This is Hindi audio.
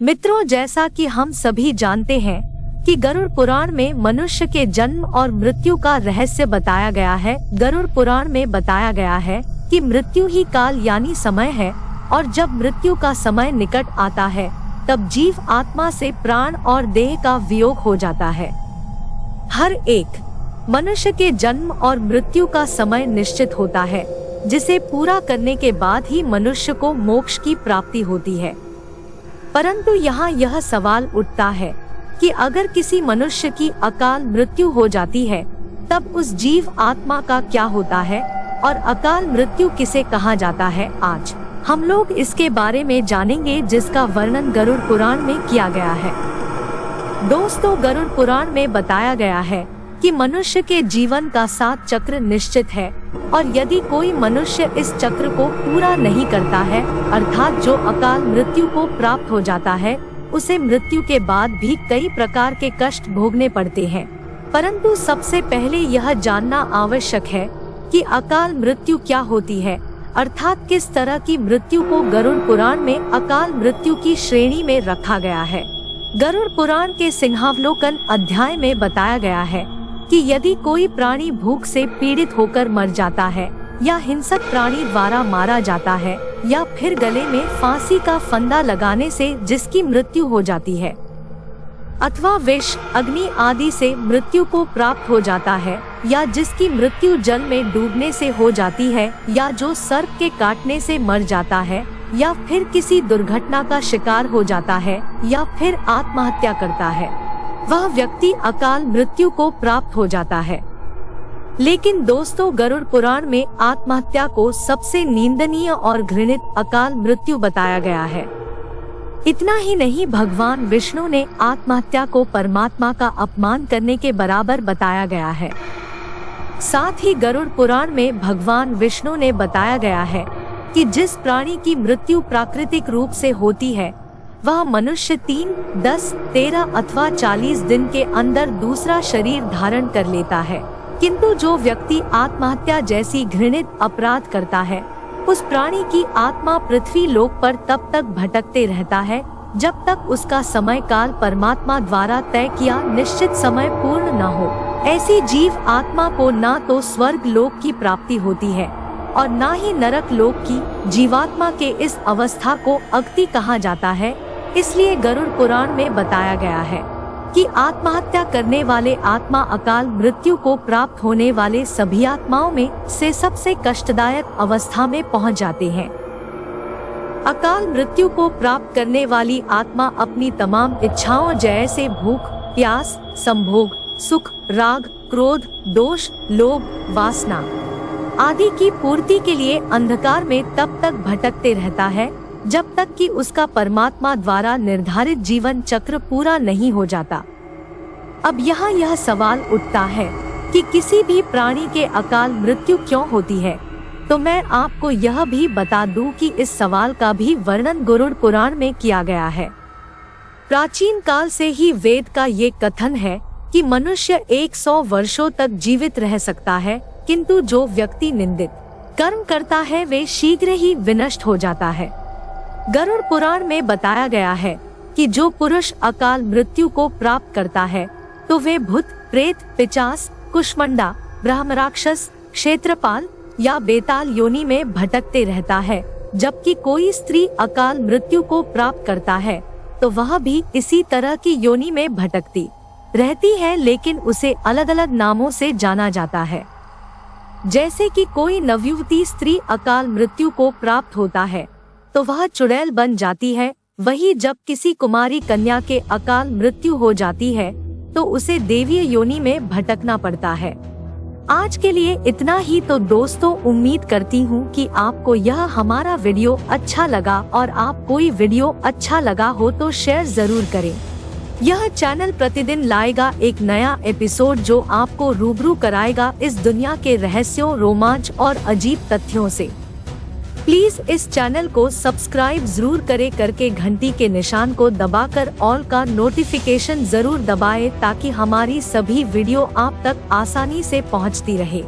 मित्रों, जैसा कि हम सभी जानते हैं कि गरुड़ पुराण में मनुष्य के जन्म और मृत्यु का रहस्य बताया गया है। गरुड़ पुराण में बताया गया है कि मृत्यु ही काल यानी समय है, और जब मृत्यु का समय निकट आता है तब जीव आत्मा से प्राण और देह का वियोग हो जाता है। हर एक मनुष्य के जन्म और मृत्यु का समय निश्चित होता है, जिसे पूरा करने के बाद ही मनुष्य को मोक्ष की प्राप्ति होती है। परंतु यहाँ यह सवाल उठता है कि अगर किसी मनुष्य की अकाल मृत्यु हो जाती है तब उस जीव आत्मा का क्या होता है, और अकाल मृत्यु किसे कहा जाता है। आज हम लोग इसके बारे में जानेंगे, जिसका वर्णन गरुड़ पुराण में किया गया है। दोस्तों, गरुड़ पुराण में बताया गया है कि मनुष्य के जीवन का 7 चक्र निश्चित है, और यदि कोई मनुष्य इस चक्र को पूरा नहीं करता है, अर्थात जो अकाल मृत्यु को प्राप्त हो जाता है, उसे मृत्यु के बाद भी कई प्रकार के कष्ट भोगने पड़ते हैं। परंतु सबसे पहले यह जानना आवश्यक है कि अकाल मृत्यु क्या होती है, अर्थात किस तरह की मृत्यु को गरुड़ पुराण में अकाल मृत्यु की श्रेणी में रखा गया है। गरुड़ पुराण के सिंहावलोकन अध्याय में बताया गया है कि यदि कोई प्राणी भूख से पीड़ित होकर मर जाता है, या हिंसक प्राणी द्वारा मारा जाता है, या फिर गले में फांसी का फंदा लगाने से जिसकी मृत्यु हो जाती है, अथवा विष, अग्नि आदि से मृत्यु को प्राप्त हो जाता है, या जिसकी मृत्यु जल में डूबने से हो जाती है, या जो सर्प के काटने से मर जाता है, या फिर किसी दुर्घटना का शिकार हो जाता है, या फिर आत्महत्या करता है, वह व्यक्ति अकाल मृत्यु को प्राप्त हो जाता है। लेकिन दोस्तों, गरुड़ पुराण में आत्महत्या को सबसे निंदनीय और घृणित अकाल मृत्यु बताया गया है। इतना ही नहीं, भगवान विष्णु ने आत्महत्या को परमात्मा का अपमान करने के बराबर बताया गया है। साथ ही गरुड़ पुराण में भगवान विष्णु ने बताया गया है कि जिस प्राणी की मृत्यु प्राकृतिक रूप से होती है, वह मनुष्य 3, 10, 13 अथवा 40 दिन के अंदर दूसरा शरीर धारण कर लेता है। किंतु जो व्यक्ति आत्महत्या जैसी घृणित अपराध करता है, उस प्राणी की आत्मा पृथ्वी लोक पर तब तक भटकते रहता है जब तक उसका समय काल परमात्मा द्वारा तय किया निश्चित समय पूर्ण न हो। ऐसी जीव आत्मा को ना तो स्वर्ग लोक की प्राप्ति होती है और ना ही नरक लोक की। जीवात्मा के इस अवस्था को अगति कहा जाता है। इसलिए गरुड़ पुराण में बताया गया है कि आत्महत्या करने वाले आत्मा अकाल मृत्यु को प्राप्त होने वाले सभी आत्माओं में से सबसे कष्टदायक अवस्था में पहुंच जाते हैं। अकाल मृत्यु को प्राप्त करने वाली आत्मा अपनी तमाम इच्छाओं जैसे भूख, प्यास, संभोग, सुख, राग, क्रोध, दोष, लोभ, वासना आदि की पूर्ति के लिए अंधकार में तब तक भटकते रहता है जब तक कि उसका परमात्मा द्वारा निर्धारित जीवन चक्र पूरा नहीं हो जाता। अब यहाँ यह सवाल उठता है कि किसी भी प्राणी के अकाल मृत्यु क्यों होती है, तो मैं आपको यह भी बता दूं कि इस सवाल का भी वर्णन गरुड़ पुराण में किया गया है। प्राचीन काल से ही वेद का ये कथन है कि मनुष्य 100 वर्षों तक जीवित रह सकता है, किंतु जो व्यक्ति निंदित कर्म करता है वे शीघ्र ही विनष्ट हो जाता है। गरुड़ पुराण में बताया गया है कि जो पुरुष अकाल मृत्यु को प्राप्त करता है तो वे भूत, प्रेत, पिचास, कुष्मंडा, ब्रह्मराक्षस, क्षेत्रपाल या बेताल योनि में भटकते रहता है। जबकि कोई स्त्री अकाल मृत्यु को प्राप्त करता है तो वह भी इसी तरह की योनि में भटकती रहती है, लेकिन उसे अलग अलग नामों से जाना जाता है। जैसे कि कोई नवयुवती स्त्री अकाल मृत्यु को प्राप्त होता है तो वह चुड़ैल बन जाती है। वही जब किसी कुमारी कन्या के अकाल मृत्यु हो जाती है तो उसे देवीय योनि में भटकना पड़ता है। आज के लिए इतना ही। तो दोस्तों, उम्मीद करती हूँ कि आपको यह हमारा वीडियो अच्छा लगा, और आप कोई वीडियो अच्छा लगा हो तो शेयर जरूर करें। यह चैनल प्रतिदिन लाएगा एक नया एपिसोड जो आपको रूबरू कराएगा इस दुनिया के रहस्यों, रोमांच और अजीब तथ्यों से। प्लीज इस चैनल को सब्सक्राइब जरूर करें, करके घंटी के निशान को दबाकर ऑल का नोटिफिकेशन जरूर दबाएं ताकि हमारी सभी वीडियो आप तक आसानी से पहुंचती रहे।